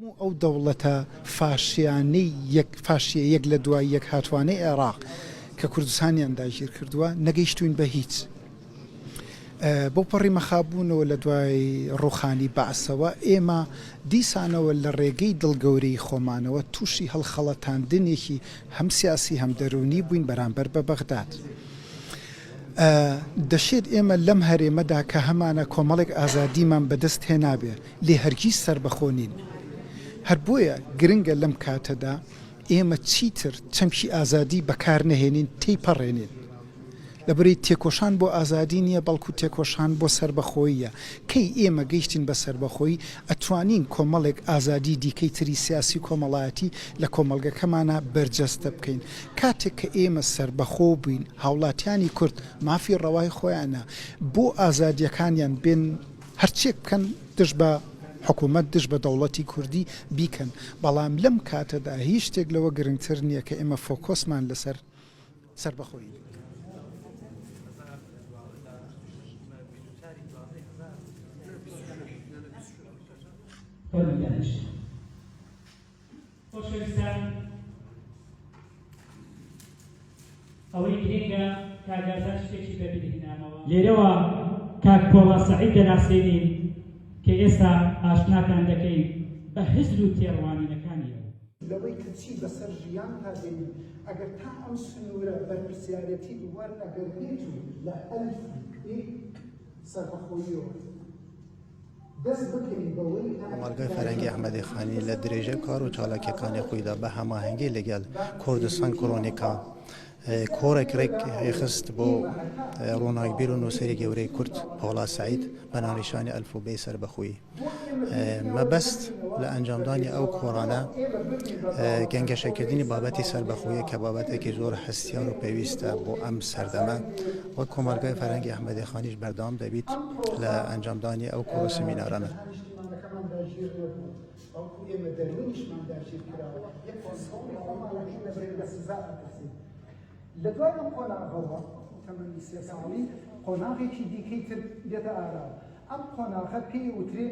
ئەو دەوڵەتە فاشیانەی فاشیە یەک لە دوای یەک هاتوانەی عێراق کە کوردستانیان داگیر کردووە نەگەیشتوین بە هیچ بۆ پەڕی مەخابوونەوە لە دوای ڕوخانی بەعسەوە ئێمە دیسانەوە لە ڕێگەی دڵگەورەی خۆمانەوە تووشی هەڵخەڵەتاندنێکی هەم سیاسی هەم دەرونی بووین بەرامبەر بە بەغداد. دەشێت ئێمە لەم هەرێمەدا کە هەمانە کۆمەڵێک ئازادیمان بەدەست هێنابێ لێ هەرگیز سربەخۆنین. هەر بۆیە گرنگە لەم کاتەدا ئێمە چیتر چەمکی ئازادی بەکار نەهێنین تێیپەڕێنین. لەبەرەی تێکۆشان بۆ ئازادی نییە بەڵکو تێکۆشان بۆ سربەخۆییە. کەی ئێمە گەیشتین بە سربەخۆیی ئەتوانین کۆمەڵێک ئازادی دیکەی تری سیاسی کۆمەڵایەتی لە کۆمەلگەکەمانە بەرجەستە بکەین. کاتێک کە ئێمە سربەخۆ بووین هاوڵاتیانی کورد مافی ڕەوای خۆیانە بۆ ئازادیەکانیان بێن هەرچێک بکەن دژ بە حکوومەت دژ بە دەوڵەتی کوردی بیکەن. بەڵام لەم کاتەدا هیچ شتێک لەوە گرنگتر نییە کە ئێمە فۆکۆسمان لەسەر سربەخۆیی. خۆشەویستان ئەوەی گرنگە کاگازان شتێکی بەبیرهێنامەوە لێرەوە کاک کۆڵا سەعید دەناسێنین کە ئێستا ئاشناکان دەکەین بە هزر و تێڕوانینەکانیەوە لەوەی کە چی بەسەر ژیان هادێنین ئەگەر تا ئەم سنوورە بەرپرسیارەتی وەرنەگەڕێت و لە ئەلفی سەربەخۆییەوە کۆمەلگای فەرەنگی ئەحمەدی خانی لە درێژە کار و چالاکیەکانی خۆیدا بە هەماهەنگی لەگەڵ کوردستان کۆڕۆنیکا کۆڕێک ڕێک خست بۆ ڕۆناکبیر و نووسری گەورەی کورد پۆڵا سەعید بە ناونیشانی ئەلفوبەی سەربەخۆیی. مەبەست لە ئەنجامدانی ئەو کۆڕانە گەنگەشەکردنی بابەتی سەربەخۆیی کە بابەتێکی زۆر هەستیار و پێویستە بۆ ئەم سەردەمە وەک کۆمەلگای فەرەنگی ئەحمەدی خانیش بەردەوام دەبیت لە ئەنجامدانی ئەو کۆڕە سمینارانە. لە دوای ئەم قۆناغەوە تەمەنی سێ ساڵی قۆناغێکی دیکەی تر دێتە ئارا. ئەم قۆناغە پێی وترێ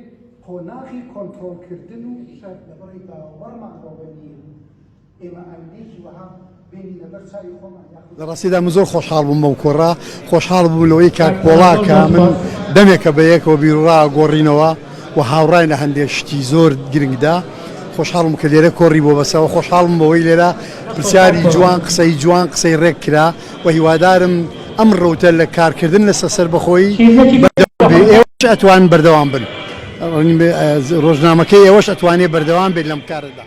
قۆناغی کۆنتڕۆلکردن و شەر لەبەڕی باوەڕمان ڕۆبەنی ئێمە ئەمنێکی وەها بینی لەبەر چاوی خۆمان. لە ڕاستیدا من زۆر خۆشحاڵ بووم بەو کۆڕا خۆشحاڵ بوو لەوەی کاک پۆڵا کە من دەمێکە بە یەکەوە بیرڕا گۆڕینەوە و هاوڕای لە هەندێک شتی زۆر گرنگدا. خۆشحاڵم کە لێرە کۆڕی بۆ بەسەوە خۆشحاڵم بەوەی لێرە پرسیاری جوان قسەی جوان قسەی ڕێک کرا و هیوادارم ئەم ڕوتە لە کارکردن لەسەر سەربەخۆیی ئێوەش ئەتوان بەردەوام بن. ڕۆژنامەکەی ئێوەش ئەتوانێت بەردەوام بێت لەم کارەدا.